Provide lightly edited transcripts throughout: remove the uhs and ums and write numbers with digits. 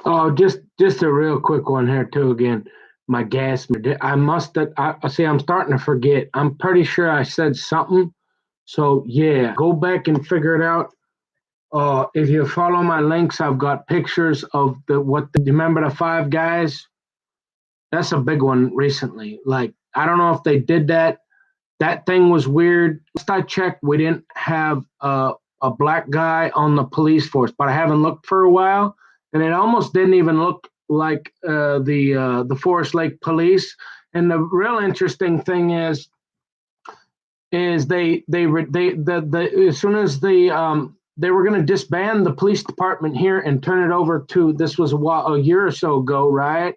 Oh, just a real quick one here too. Again, my gas. I must have. I see. I'm starting to forget. I'm pretty sure I said something. So yeah, go back and figure it out. If you follow my links, I've got pictures of the what. Do you remember the five guys? That's a big one recently. Like I don't know if they did that. That thing was weird. Last I checked, we didn't have a black guy on the police force, but I haven't looked for a while, and it almost didn't even look like the Forest Lake Police. And the real interesting thing is they as soon as they were going to disband the police department here and turn it over to this was a year or so ago, right?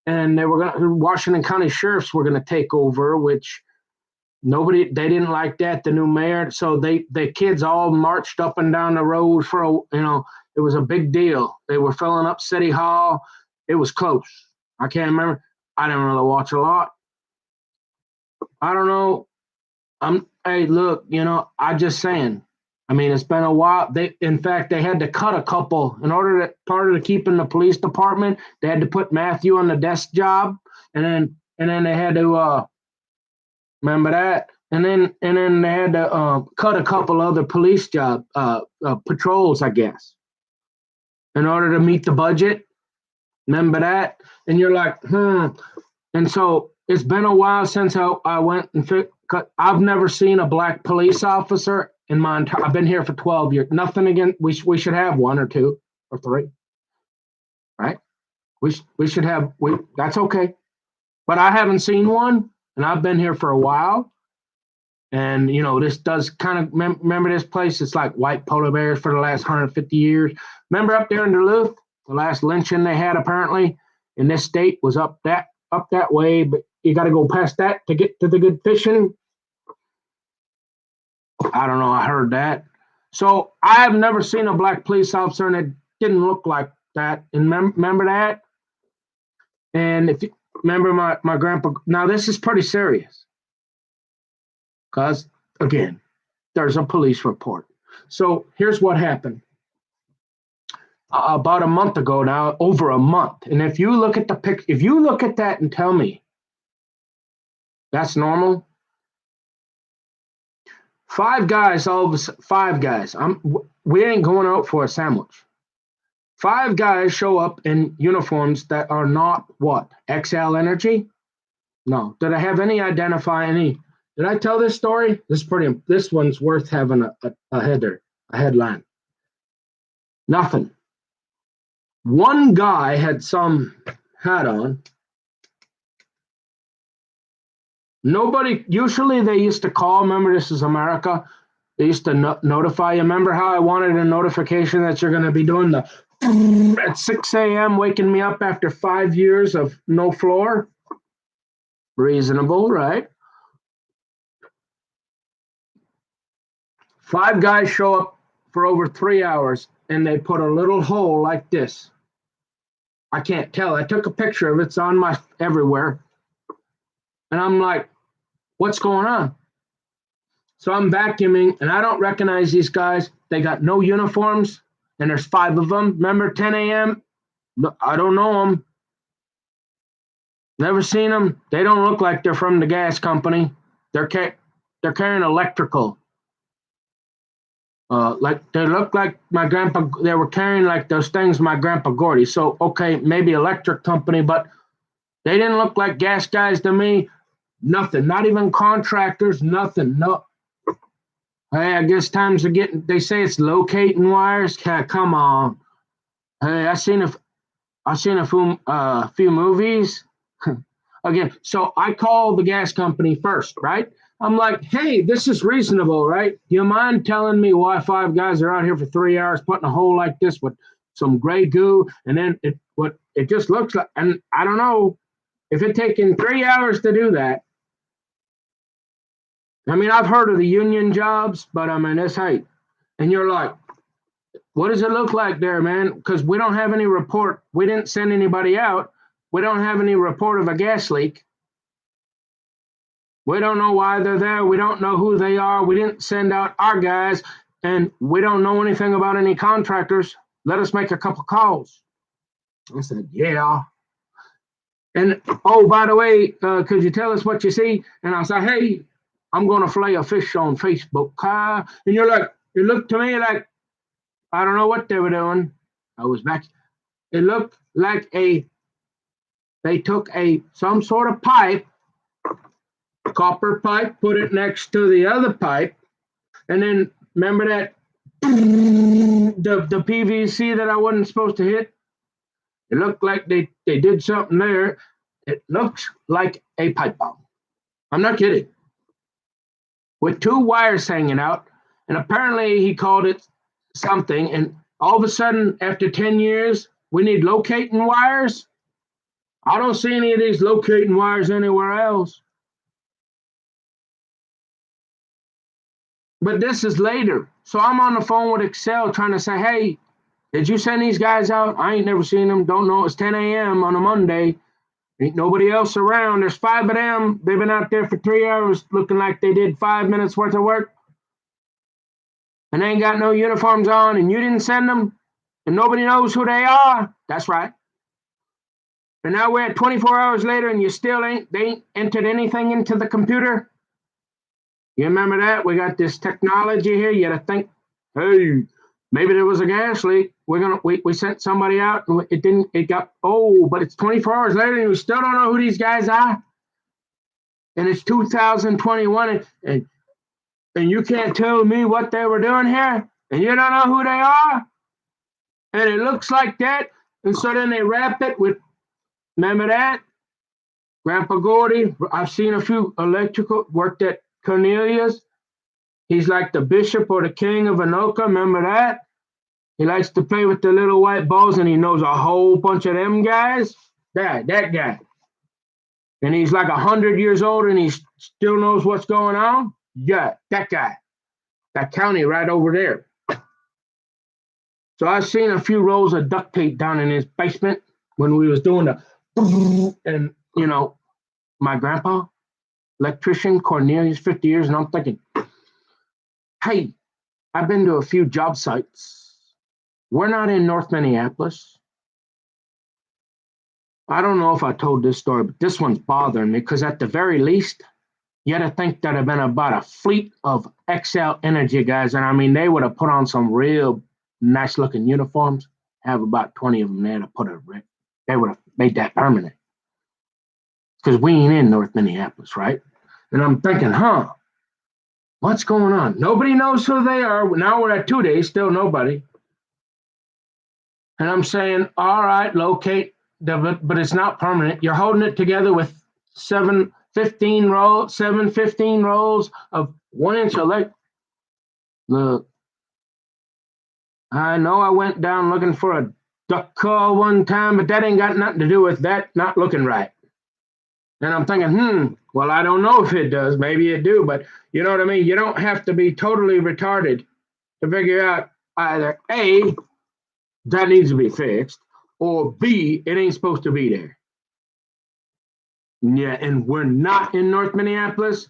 And they were going to Washington County sheriffs were going to take over, which nobody they didn't like that, the new mayor. So the kids all marched up and down the road for it was a big deal. They were filling up City Hall. It was close. I can't remember. I didn't really watch a lot. I don't know. Hey, look, I just saying. I mean, it's been a while. In fact, they had to cut a couple in order to part of the keeping the police department. They had to put Matthew on the desk job, and then they had to remember that, and then they had to cut a couple other police job patrols, I guess, in order to meet the budget. Remember that, and you're like, hmm. And so it's been a while since I went and I've never seen a black police officer in my entire. I've been here for 12 years. Nothing again. We should have one or two or three, right? We should have. That's okay. But I haven't seen one, and I've been here for a while. And this does kind of remember this place. It's like white polar bears for the last 150 years. Remember up there in Duluth, the last lynching they had apparently in this state was up that way, but you got to go past that to get to the good fishing. I don't know. I heard that. So I have never seen a black police officer, and it didn't look like that. And remember that. And if you remember my grandpa, now this is pretty serious because again, there's a police report. So here's what happened about a month ago now, over a month. And if you look at if you look at that and tell me that's normal, five guys, five guys. We ain't going out for a sandwich. Five guys show up in uniforms that are not what? XL Energy? No. Did I have any identify any? Did I tell this story? This one's worth having a header, a headline. Nothing. One guy had some hat on. Nobody, usually they used to call, remember this is America, they used to notify you. Remember how I wanted a notification that you're going to be doing the at 6 a.m. waking me up after 5 years of no floor? Reasonable, right? Five guys show up for over 3 hours and they put a little hole like this. I can't tell. I took a picture of it. It's on my everywhere. And I'm like, what's going on? So I'm vacuuming and I don't recognize these guys. They got no uniforms and there's five of them. Remember 10 a.m.? No, I don't know them. Never seen them. They don't look like they're from the gas company. They're carrying electrical. Like they look like my grandpa. They were carrying like those things my grandpa Gordy. So okay, maybe electric company, but they didn't look like gas guys to me. Nothing. Not even contractors. Nothing. No. Hey, I guess times are getting. They say it's locating wires. Yeah, come on. Hey, I seen a few movies. Again, so I called the gas company first, right? I'm like, hey, this is reasonable, right? Do you mind telling me why five guys are out here for 3 hours putting a hole like this with some gray goo, and then it just looks like, and I don't know if it taken 3 hours to do that. I mean, I've heard of the union jobs, but I mean, it's height, and you're like, what does it look like there, man? Because we don't have any report. We didn't send anybody out. We don't have any report of a gas leak. We don't know why they're there. We don't know who they are. We didn't send out our guys, and we don't know anything about any contractors. Let us make a couple calls. I said, yeah. And oh, by the way, could you tell us what you see? And I said, hey, I'm going to fillet a fish on Facebook. And you're like, you looked to me like, I don't know what they were doing. I was back. It looked like they took some sort of pipe, copper pipe, put it next to the other pipe, and then remember that the PVC that I wasn't supposed to hit? It looked like they did something there. It looks like a pipe bomb. I'm not kidding. With two wires hanging out, and apparently he called it something, and all of a sudden, after 10 years, we need locating wires. I don't see any of these locating wires anywhere else. But this is later. So I'm on the phone with Excel trying to say, hey, did you send these guys out? I ain't never seen them. Don't know. It's 10 a.m. on a Monday. Ain't nobody else around. There's 5 of them. They've been out there for 3 hours looking like they did 5 minutes worth of work. And they ain't got no uniforms on, and you didn't send them, and nobody knows who they are. That's right. And now we're at 24 hours later, and you still they ain't entered anything into the computer. You remember that? We got this technology here. You got to think, hey, maybe there was a gas leak. We sent somebody out, and but it's 24 hours later, and we still don't know who these guys are. And it's 2021, and you can't tell me what they were doing here, and you don't know who they are, and it looks like that. And so then they wrap it with, remember that? Grandpa Gordy, I've seen a few electrical, worked at Cornelius. He's like the bishop or the king of Anoka, remember that? He likes to play with the little white balls, and he knows a whole bunch of them guys. That guy. And he's like 100 years old, and he still knows what's going on. Yeah, that guy. That county right over there. So I've seen a few rolls of duct tape down in his basement when we was doing and my grandpa, electrician, Cornelius, 50 years, and I'm thinking, hey, I've been to a few job sites. We're not in North Minneapolis. I don't know if I told this story, but this one's bothering me because at the very least, you had to think there'd have been about a fleet of XL Energy guys. And I mean, they would have put on some real nice looking uniforms, have about 20 of them there to they would have made that permanent. Because we ain't in North Minneapolis, right? And I'm thinking, what's going on? Nobody knows who they are. Now we're at 2 days, still nobody. And I'm saying, all right, locate, but it's not permanent. You're holding it together with 15 rolls of 1 inch electric. Look, I know I went down looking for a duck call one time, but that ain't got nothing to do with that not looking right. And I'm thinking, well, I don't know if it does. Maybe it do, but you know what I mean? You don't have to be totally retarded to figure out either A, that needs to be fixed, or B, it ain't supposed to be there. Yeah, and we're not in North Minneapolis.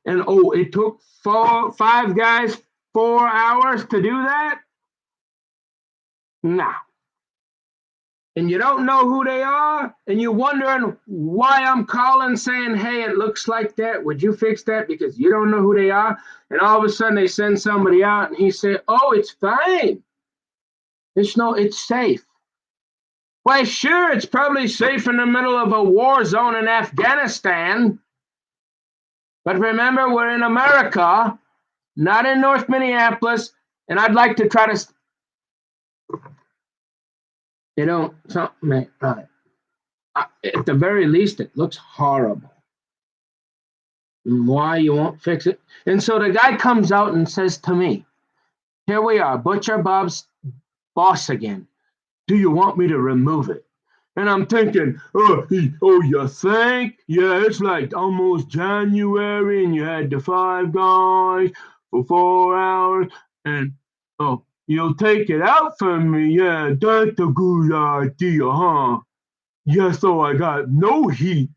And it took 5 guys 4 hours to do that? Nah. And you don't know who they are, and you're wondering why I'm calling saying, hey, it looks like that. Would you fix that? Because you don't know who they are. And all of a sudden they send somebody out, and he said, oh, it's fine. It's safe. Why, sure, it's probably safe in the middle of a war zone in Afghanistan. But remember, we're in America, not in North Minneapolis, and I'd like to try to. Something right. At the very least, it looks horrible. Why you won't fix it? And so the guy comes out and says to me, here we are, Butcher Bob's boss again. Do you want me to remove it? And I'm thinking, you think? Yeah, it's like almost January, and you had the 5 guys for 4 hours, and you'll take it out for me. Yeah, that's a good idea, huh? Yeah, so I got no heat.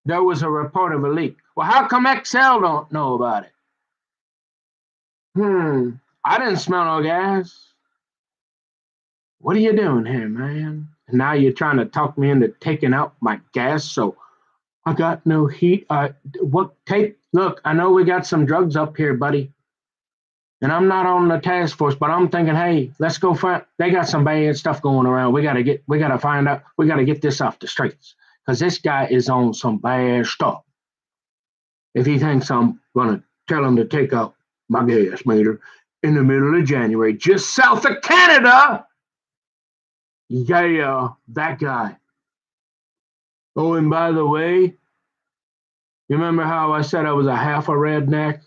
There was a report of a leak. Well, how come XL don't know about it? I didn't smell no gas. what are you doing here, man? And now you're trying to talk me into taking out my gas. So I got no heat. Look, I know we got some drugs up here, buddy. And I'm not on the task force, but I'm thinking, hey, let's go find. They got some bad stuff going around. We gotta find out. We gotta get this off the streets because this guy is on some bad stuff. If he thinks I'm gonna tell him to take out my gas meter in the middle of January, just south of Canada, yeah, that guy. Oh, and by the way, you remember how I said I was a half a redneck?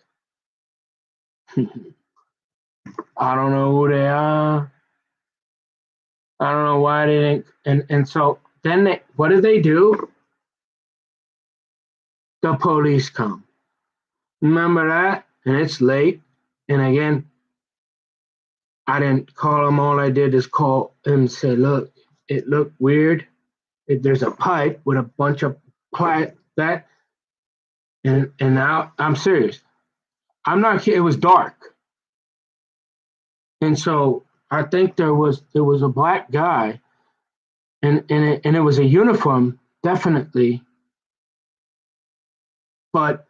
I don't know who they are. I don't know why they didn't. And so then what do they do? The police come. Remember that? And it's late. And again, I didn't call them. All I did is call him and say, look, it looked weird. There's a pipe with a bunch of that. And now I'm serious. I'm not kidding. It was dark. And so I think there was a black guy, and it was a uniform, definitely, but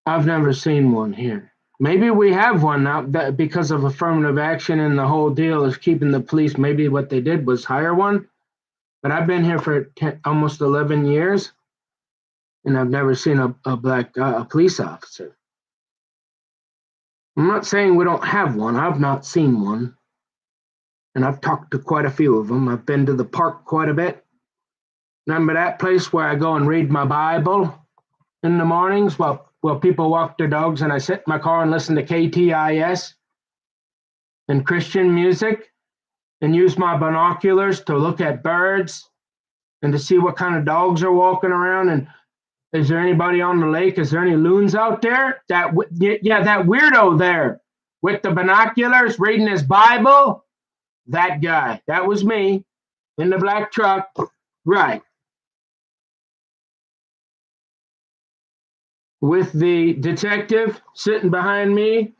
I've never seen one here. Maybe we have one now that because of affirmative action and the whole deal is keeping the police. Maybe what they did was hire one, but I've been here for almost 11 years, and I've never seen a black a police officer. I'm not saying we don't have one. I've not seen one. And I've talked to quite a few of them. I've been to the park quite a bit. Remember that place where I go and read my Bible in the mornings while people walk their dogs and I sit in my car and listen to KTIS and Christian music and use my binoculars to look at birds and to see what kind of dogs are walking around and is there anybody on the lake? Is there any loons out there? That weirdo there with the binoculars reading his Bible. That guy. That was me in the black truck. Right. With the detective sitting behind me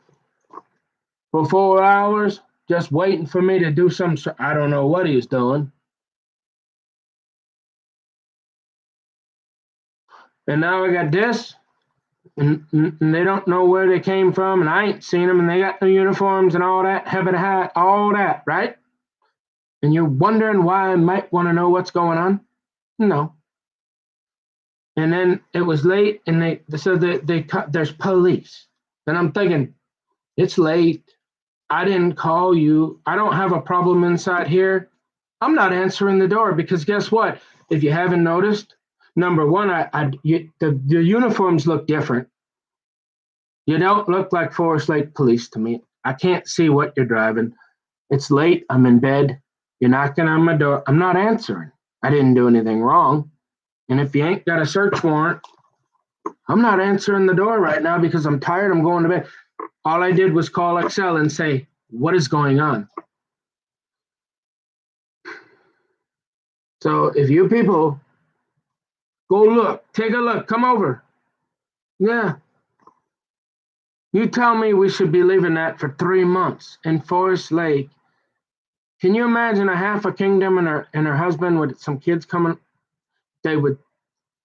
for 4 hours, just waiting for me to do some. I don't know what he's doing. And now I got this, and they don't know where they came from, and I ain't seen them, and they got no uniforms and all that, habit of hat, all that, right? And you're wondering why I might want to know what's going on? No. And then it was late, and they said there's police. And I'm thinking, it's late. I didn't call you. I don't have a problem inside here. I'm not answering the door because guess what? If you haven't noticed, number one, the uniforms look different. You don't look like Forest Lake Police to me. I can't see what you're driving. It's late. I'm in bed. You're knocking on my door. I'm not answering. I didn't do anything wrong. And if you ain't got a search warrant, I'm not answering the door right now because I'm tired. I'm going to bed. All I did was call Excel and say, what is going on? So if you people go look, take a look, come over. Yeah. You tell me we should be leaving that for 3 months in Forest Lake. Can you imagine a half a kingdom and her husband with some kids coming? They would,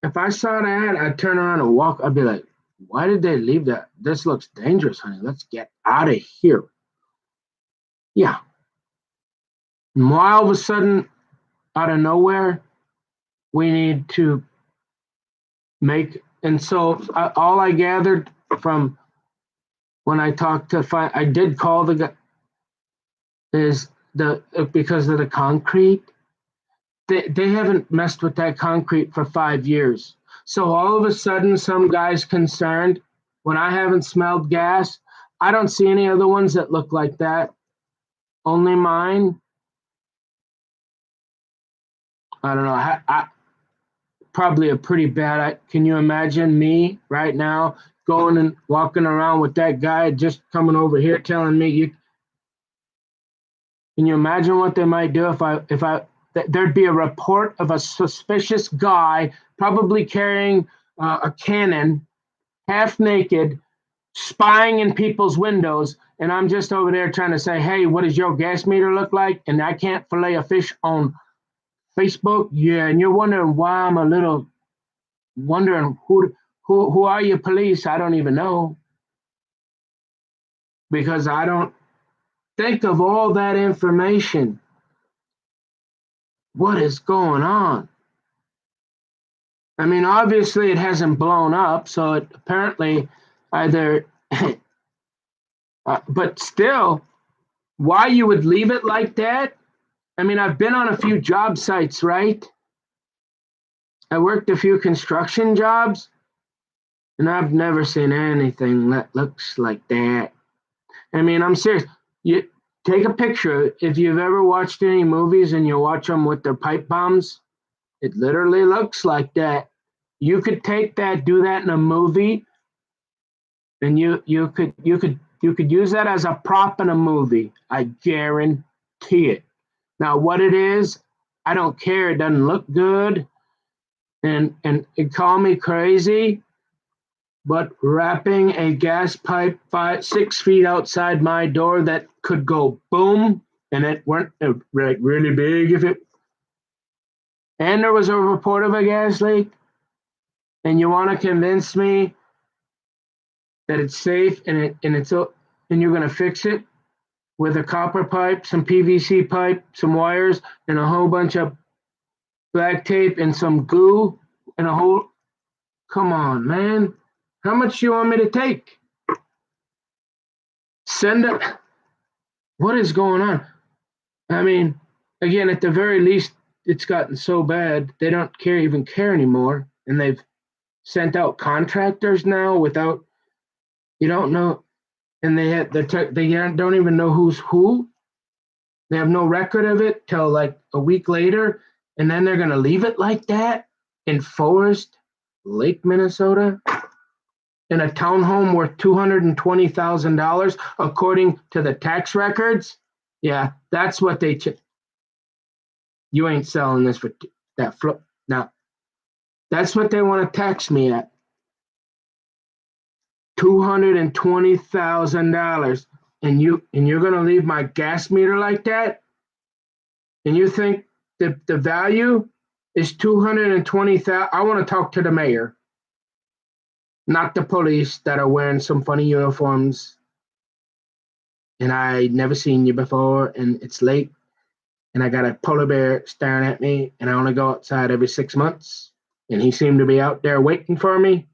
if I saw that, I'd turn around and walk. I'd be like, why did they leave that? This looks dangerous, honey. Let's get out of here. Yeah. And all of a sudden, out of nowhere, we need to make, and so all I gathered from when I talked to, I did call the guy, is because of the concrete. They haven't messed with that concrete for 5 years. So all of a sudden, some guy's concerned when I haven't smelled gas. I don't see any other ones that look like that. Only mine. I don't know. I probably a pretty bad. Can you imagine me right now going and walking around with that guy just coming over here telling me can you imagine what they might do if I there'd be a report of a suspicious guy probably carrying a cannon, half naked, spying in people's windows, and I'm just over there trying to say, hey, what does your gas meter look like? And I can't fillet a fish on Facebook. Yeah, and you're wondering why I'm a little wondering who are you, police? I don't even know, because I don't think of all that information. What is going on? I mean, obviously it hasn't blown up, so it apparently either, but still, why you would leave it like that? I mean, I've been on a few job sites, right? I worked a few construction jobs, and I've never seen anything that looks like that. I mean, I'm serious. You take a picture. If you've ever watched any movies and you watch them with their pipe bombs, it literally looks like that. You could take that, do that in a movie, and you could use that as a prop in a movie. I guarantee it. Now, what it is, I don't care. It doesn't look good, and call me crazy, but wrapping a gas pipe 6 feet outside my door that could go boom, and it weren't like really big if it, and there was a report of a gas leak, and you want to convince me that it's safe and you're going to fix it with a copper pipe, some PVC pipe, some wires, and a whole bunch of black tape and some glue and a whole. Come on, man. How much do you want me to take? Send it. What is going on? I mean, again, at the very least, it's gotten so bad they don't even care anymore, and they've sent out contractors now without, you don't know, and they don't even know who's who. They have no record of it till like a week later, and then they're gonna leave it like that in Forest Lake, Minnesota, in a townhome worth $220,000 according to the tax records. Yeah, that's what they. You ain't selling this for that flip. Now, that's what they want to tax me at. $220,000, and you're gonna leave my gas meter like that, and you think the value is 220,000? I want to talk to the mayor, not the police that are wearing some funny uniforms. And I never seen you before, and it's late, and I got a polar bear staring at me, and I only go outside every 6 months, and he seemed to be out there waiting for me.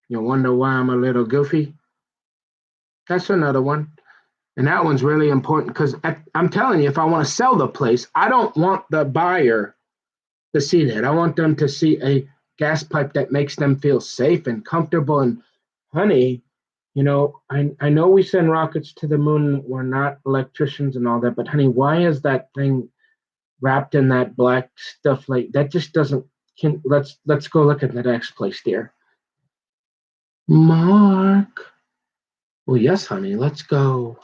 You wonder why I'm a little goofy. That's another one. And that one's really important because I'm telling you, if I want to sell the place, I don't want the buyer to see that. I want them to see a gas pipe that makes them feel safe and comfortable. And honey, I know we send rockets to the moon. We're not electricians and all that, but honey, why is that thing wrapped in that black stuff? Like that just doesn't. Let's go look at the next place, dear. Mark. Well, yes, honey. Let's go.